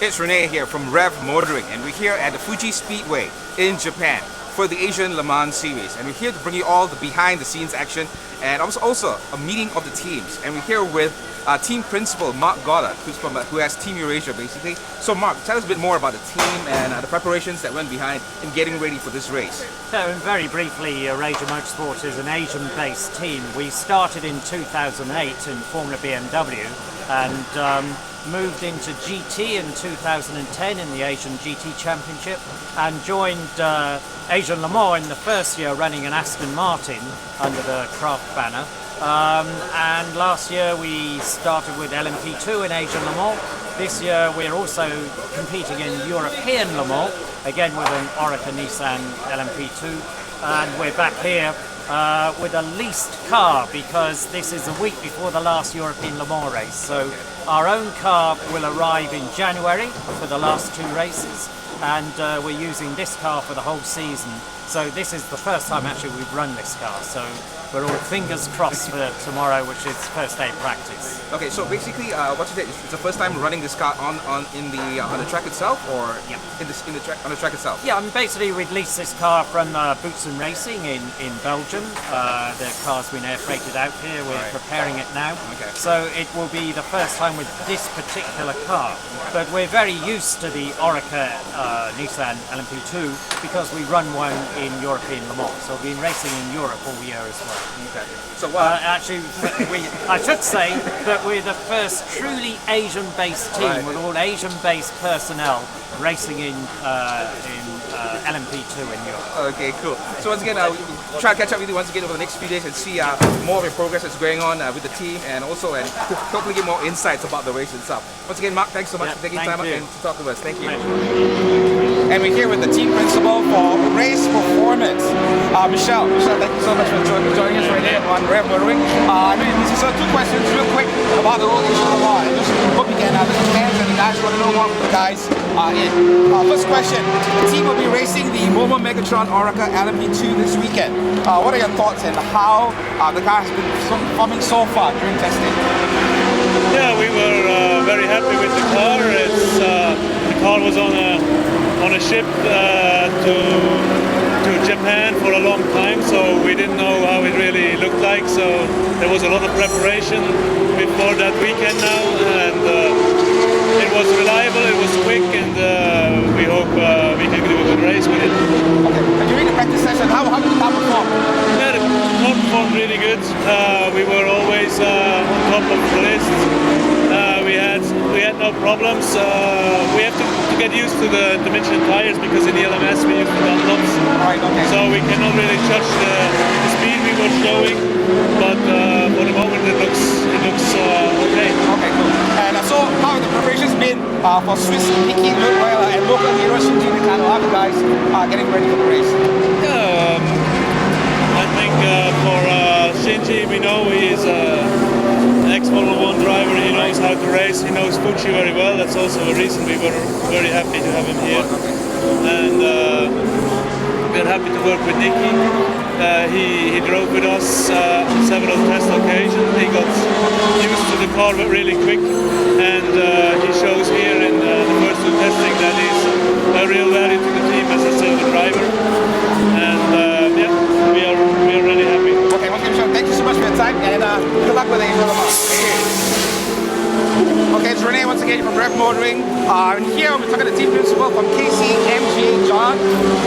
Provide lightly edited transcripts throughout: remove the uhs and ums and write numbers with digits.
it's Rene here from Revv Motoring, and we're here at the Fuji Speedway in Japan for the Asian Le Mans Series. And we're here to bring you all the behind-the-scenes action and also a meeting of the teams. And we're here with team principal Mark Goddard, who has Team Eurasia basically. So Mark, tell us a bit more about the team and the preparations that went behind in getting ready for this race. So very briefly, Eurasia Motorsport is an Asian-based team. We started in 2008 in Formula BMW and moved into GT in 2010 in the Asian GT Championship and joined Asian Le Mans in the first year running an Aston Martin under the Craft banner. And last year we started with LMP2 in Asian Le Mans. This year we're also competing in European Le Mans, again with an Orica Nissan LMP2, and we're back here with a leased car because this is a week before the last European Le Mans race. So our own car will arrive in January for the last two races, and we're using this car for the whole season. So this is the first time actually we've run this car. So we're all fingers crossed for tomorrow, which is first day practice. Okay, so basically, what you said, it's the first time running this car on the track itself, or yeah, on the track itself. Yeah, I mean basically we'd leased this car from Boutsen Racing in Belgium. The car's been air freighted out here. We're preparing it now. Okay. So it will be the first time with this particular car. But we're very used to the Orica Nissan LMP2 because we run one in European Le Mans. So we've been racing in Europe all year as well. Okay. So actually, I should say that we're the first truly Asian-based team with all Asian-based personnel racing in LMP2 in Europe. Okay, cool. So once again, we'll try to catch up with you once again over the next few days and see more of your progress that's going on with the team, and hopefully get more insights about the race itself. Once again, Mark, thanks so much for taking time out and to talk to us. Thank you. And we're here with the team principal for race performance, Michelle. Michelle, thank you so much for joining us right here on Revv Motoring. So two questions real quick about the whole Asian Le Mans. Just hope you can let the fans and the guys want to know more about the guys first question, the team will be racing the Momo Megatron Orica LMP2 this weekend. What are your thoughts and how the car has been performing so far during testing? Yeah, we were very happy with the car. The car was on a ship to Japan for a long time, so we didn't know how it really looked like. So there was a lot of preparation before that weekend now, and it was reliable, it was quick, and we hope we can do a good race with it. Okay. And during the practice session, how did the car perform? Yeah, the car performed really good. We were always on top of the list. We had no problems. We have to get used to the Michelin tires because in the LMS we use the Dunlops. Right, okay. So we cannot really judge the speed we were showing, but for the moment it looks okay. Okay, cool. And so how have the preparations been for Swiss Nikki and local heroes Shinji Nakano? How the guys getting ready for the race? I think for Shinji, we know he is an ex-Formula 1 driver. He knows how to race. He knows Fuji very well. That's also a reason we were very happy to have him here. And we're happy to work with Nicky. He drove with us on several test occasions. He got used to the car really quick, and he shows here in the first two testing that he's a real value to the team as a silver driver. And yeah, we are really happy. Okay, once again, thank you so much for your time, and good luck with the Asian Le Mans. Okay, it's Rene once again from Revv Motoring. Here we're talking to the team principal from KCMG, John.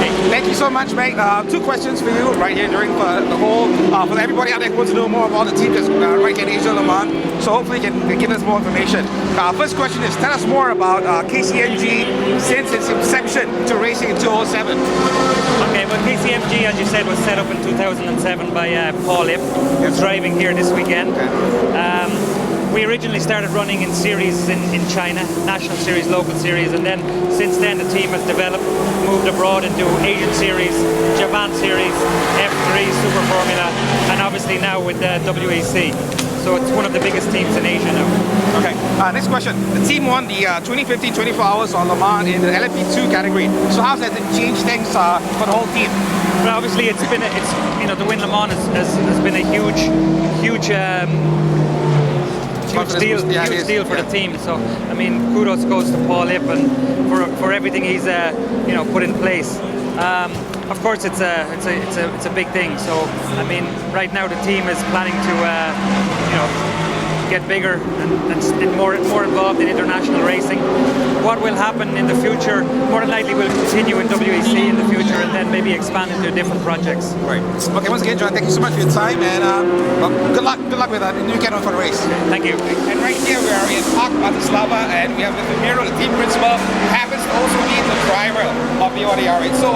Hey. Thank you so much, mate. Two questions for you right here during the whole, for everybody out there who wants to know more about the team that's right here in Asia Le Mans. So hopefully you can give us more information. First question is, tell us more about KCMG since its inception to racing in 2007. Okay, well KCMG, as you said, was set up in 2007 by Paul Ip, who's driving here this weekend. Okay. We originally started running in series in China, national series, local series, and then since then the team has developed, moved abroad into Asian series, Japan series, F3, Super Formula, and obviously now with the WEC. So it's one of the biggest teams in Asia now. Okay, next question. The team won the 2015 24 Hours on Le Mans in the LMP2 category. So how's that changed things for the whole team? Well, obviously to win Le Mans has been a huge huge deal for the team. So I mean, kudos goes to Paul Lip and for everything he's put in place. Of course, it's a big thing. So I mean, right now the team is planning to get bigger and more involved in international racing. What will happen in the future? More than likely, we'll continue in WEC in the future and then maybe expand into different projects. Right. Okay. Once again, John, thank you so much for your time, and good luck with the new weekend for the race. Thank you. And right here we are in Park Bratislava, and we have with Miro, the team principal, who happens to also be the driver of the ODR. So,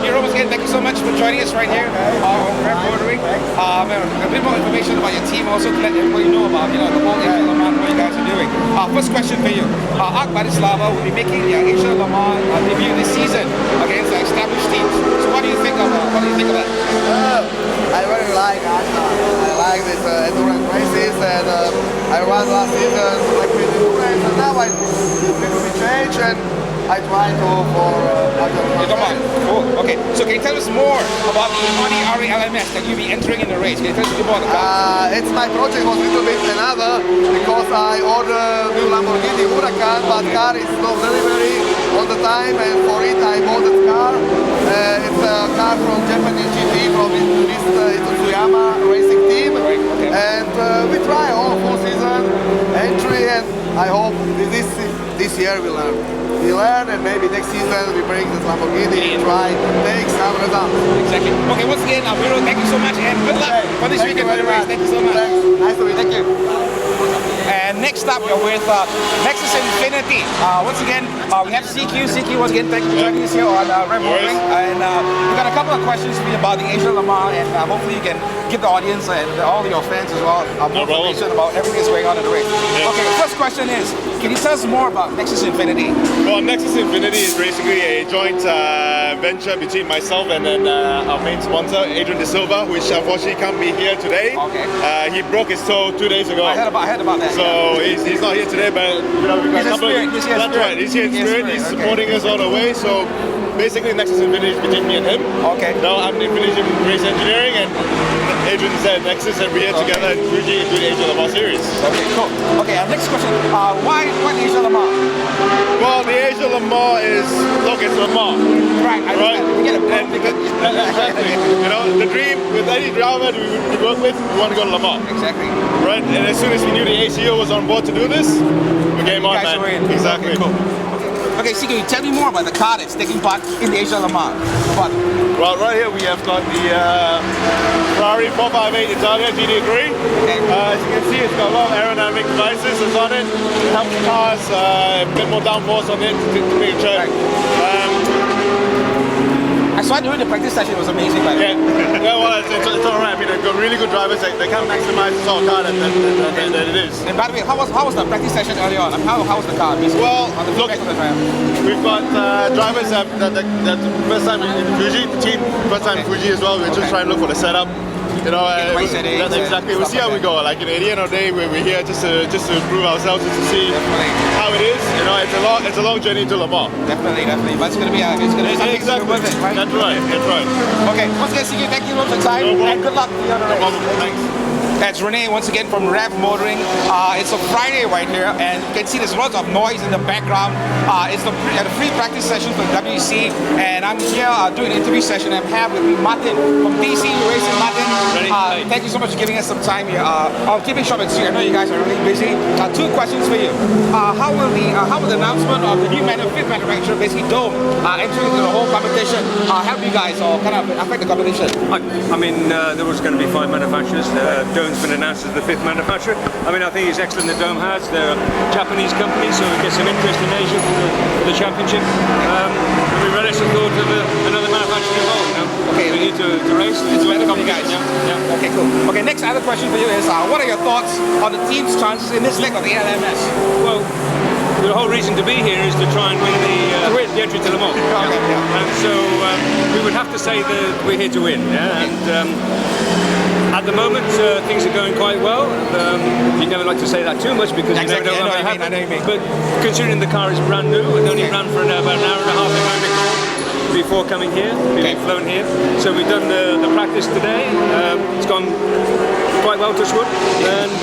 Miro, once again, thank you so much for joining us right here on Revv Motoring. A bit more information about your team, also to let everybody know about the whole Asia Le Mans, what you guys are doing. First question for you: Park Bratislava will be making their Asia Le Mans debut this season against the established teams. So, what do you think of that? I really like Asia. I like this endurance races, and I ran last season like with endurance, and now I little bit change and I try to for Cool. Okay, so can you tell us more about the ODR LMS that you'll be entering in the race? Can you tell us a bit more about the car? It's my project was a little bit another because I ordered new Lamborghini Huracan, but car is not very on the time, and for it I bought this car. It's a car from Japanese GT from this Tsuyama racing team, and we try all full season entry, and I hope this year we learn, and maybe next season we bring this Lamborghini and try to take some results. Exactly. Okay, once again, Miro, thank you so much, and good luck for this weekend for the race. Thank you so much. Thanks. Nice to meet you. Thank you. And next up, we're with Nexus Infinity. Once again, we have CQ. CQ, once again, thank you for joining us here on Revv Motoring. And we've got a couple of questions for you about the Asia Le Mans, and hopefully you can give the audience and all your fans as well more information about everything that's going on in the race. Yeah. Okay, the first question is, can you tell us more about Nexus Infinity? Well, Nexus Infinity is basically a joint venture between myself and then our main sponsor, Adrian De Silva, which unfortunately can't be here today. Okay. He broke his toe 2 days ago. I heard about that. So he's not here today, but we've got a couple of... That's right, he's here in spirit. He's supporting us all the way. So basically, Nexus Infinity is between me and him. Okay. Now I'm Infinity Race Engineering, and Adrian's at Nexus, and we're here together in Fuji doing the Asia Le Mans series. Okay, cool. Okay, next question. Why Asia Le Mans? Well, the Asia Le Mans is, look, it's Le Mans. Right, we get it. Exactly. The dream with any driver we work with, we want to go to Le Mans. Exactly. Right, and as soon as we knew the ACO was on board to do this, we came on, man. Exactly. Okay, cool. Okay, so can you tell me more about the car that's taking part in the Asia Le Mans? Well, right here we have got the Ferrari 458 Italia GT3. Okay. As you can see, it's got a lot of aerodynamic devices on it. It helps cars a bit more downforce on it to make a turn. I saw during the practice session, it was amazing. Yeah, well, it's all right. I mean, they've got really good drivers. They can't maximize the sort of car that it is. And by the way, how was the practice session early on? How was the car? Well, look, we've got drivers that first time in Fuji, the team first time in Fuji as well. We're just trying to look for the setup. Exactly. We'll see how we go. Like, at the end of the day, we're here just to prove ourselves, just to see how it is. It's a long journey to Le Mans. Definitely. But it's gonna be something exactly worth it, right? That's right. Okay. Once again, CQ, thank you for the time, and good luck to you on the race. Thanks. That's Renee once again from Revv Motoring. It's a Friday right here, and you can see there's lots of noise in the background. It's the free practice session for WEC, and I'm here doing an interview session. I'm here with Martin from DC Racing. Martin, thank you so much for giving us some time here. I'll keep it short and sweet. I know you guys are really busy. Two questions for you. How will the announcement of the new fifth manufacturer, basically Dome, entering into the whole competition help you guys or kind of affect the competition? I mean, there was going to be 5 manufacturers. Dome's been announced as the 5th manufacturer. I mean, I think it's excellent that Dome has. They're a Japanese company, so we get some interest in Asia for the championship. We relish the thought of another manufacturer involved. Okay, we need to race. It's better for you guys. Yeah. Okay, cool. Okay, next other question for you is, what are your thoughts on the team's chances in this leg of the LMS? Well, the whole reason to be here is to try and win the entry to Le Mans. And so we would have to say that we're here to win. And at the moment, things are going quite well. You never like to say that too much because you never know what might happen. But considering the car is brand new, it only ran for about an hour and a half in Mexico before coming here, being flown here. So we've done the practice today. It's gone quite well. well, touch wood, and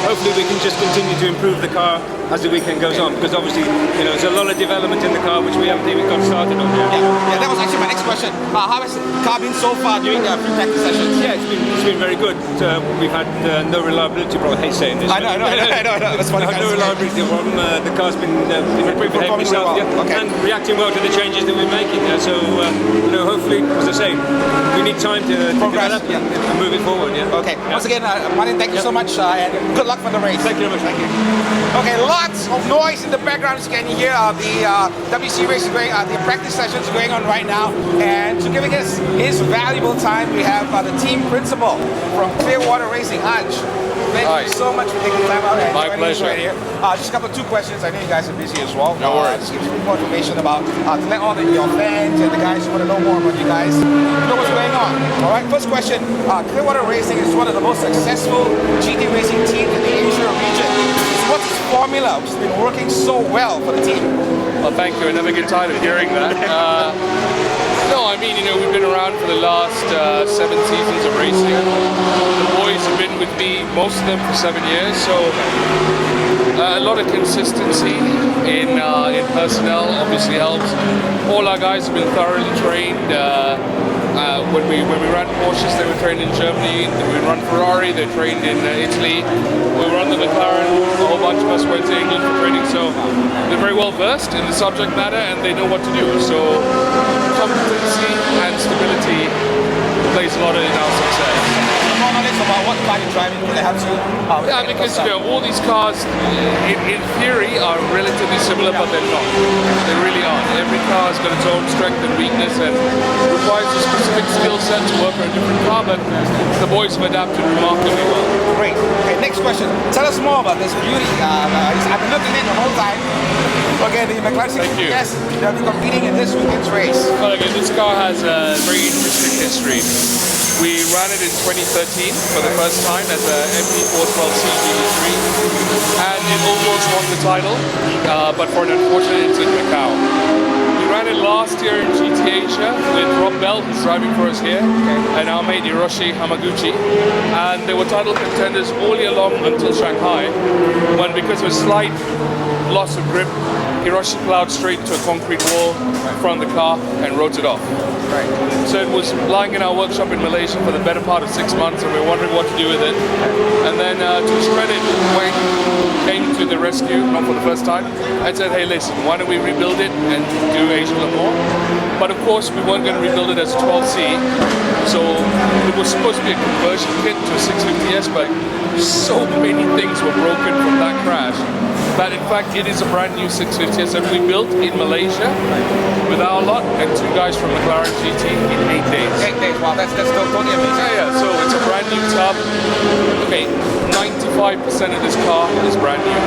hopefully we can just continue to improve the car as the weekend goes on, because obviously, you know, there's a lot of development in the car which we haven't even got started on yet. Yeah, that was actually my next question. How has the car been so far during the free practice sessions? Yeah, it's been very good. We've had no reliability problem. I hate saying this. I know. That's funny. No reliability problem. The car's been behaving itself, and reacting well to the changes that we're making. So, you know, hopefully, as I say, we need time to develop and move it forward. Okay. Once again, Martin, thank you so much, and good luck for the race. Thank you very much. Thank you. Okay, lots of noise in the background. You can hear the WC race is going. The practice sessions are going on right now, and to giving us his valuable time, we have the team principal from Clearwater Racing, Anj. Thank you so much for taking time out and joining us right here. Just a couple of 2 questions. I know you guys are busy as well. No worries. Just give us more information about to let all of your fans and the guys who want to know more about you guys know what's going on. All right. First question. Clearwater Racing is one of the most successful GT racing teams in the Asia region. What's its formula, which has been working so well for the team? Well, thank you. I never get tired of hearing that. No, I mean, you know, we've been around for the last 7 seasons of racing. The boys have been with me, most of them, for 7 years. So a lot of consistency in personnel obviously helps. All our guys have been thoroughly trained. When we ran Porsches, they were trained in Germany. When we run Ferrari, they're trained in Italy. We run the McLaren, a whole bunch of us went to England for training. So they're very well versed in the subject matter and they know what to do. So competency and stability plays a lot in our success. More knowledge about what car you're driving that helps you. Yeah, because you know, all these cars in theory are relatively similar, but they're not. They really aren't. Every car has got its own strength and weakness and requires a specific skill set to work on a different car, but the boys have adapted remarkably well. Great. Okay, next question. Tell us more about this beauty. I've been looking at it the whole time. Okay, the McLaren 60PS, they'll be competing in this weekend's race. Well, again, this car has a very interesting history. We ran it in 2013 for the first time as a MP412C GT3, and it almost won the title, but for an unfortunate incident in Macau. We ran it last year in GT Asia with Rob Bell, who's driving for us here, and our mate Hiroshi Hamaguchi, and they were title contenders all year long until Shanghai, when because of a slight loss of grip, Hiroshi plowed straight into a concrete wall in front of the car and wrote it off. Right. So it was lying in our workshop in Malaysia for the better part of 6 months, and we were wondering what to do with it. And then to his credit, Wang came to the rescue, not for the first time, and said, hey listen, why don't we rebuild it and do Asia Le Mans? But of course we weren't going to rebuild it as a 12C, so it was supposed to be a conversion kit to a 650S, but so many things were broken from that crash that in fact it is a brand new 650S that we built in Malaysia with our lot and 2 guys from McLaren GT in 8 days. 8 days, wow, that's totally amazing. Yeah, so it's a brand new tub. Okay, 95% of this car is brand new.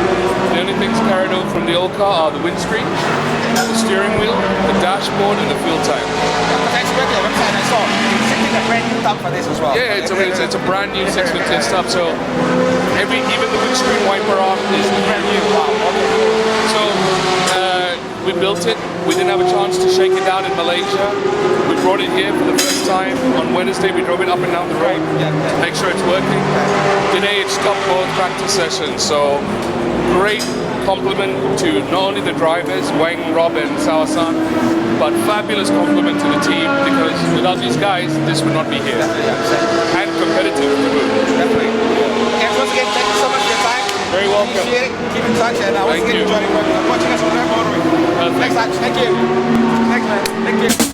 The only things carried over from the old car are the windscreen, the steering wheel, the dashboard, and the fuel tank. Thanks for the website. I saw you're sitting a brand new tub for this as well. Yeah, it's a brand new 650S tub. So even the windscreen wiper arm is brand new. Wow. So we built it. We didn't have a chance to shake it down in Malaysia. We brought it here for the first time on Wednesday. We drove it up and down the road to make sure it's working. Today it's top both practice sessions. So great compliment to not only the drivers, Wang, Rob and Sawasan, but fabulous compliment to the team, because without these guys, this would not be here. And competitive. Definitely. Okay, once again, thank you so much for your time. Very welcome. Appreciate it. Keep in touch, and once again, enjoying watching us on Revv Motoring. Thanks, Anj. Thank you. Thanks, man. Thank you.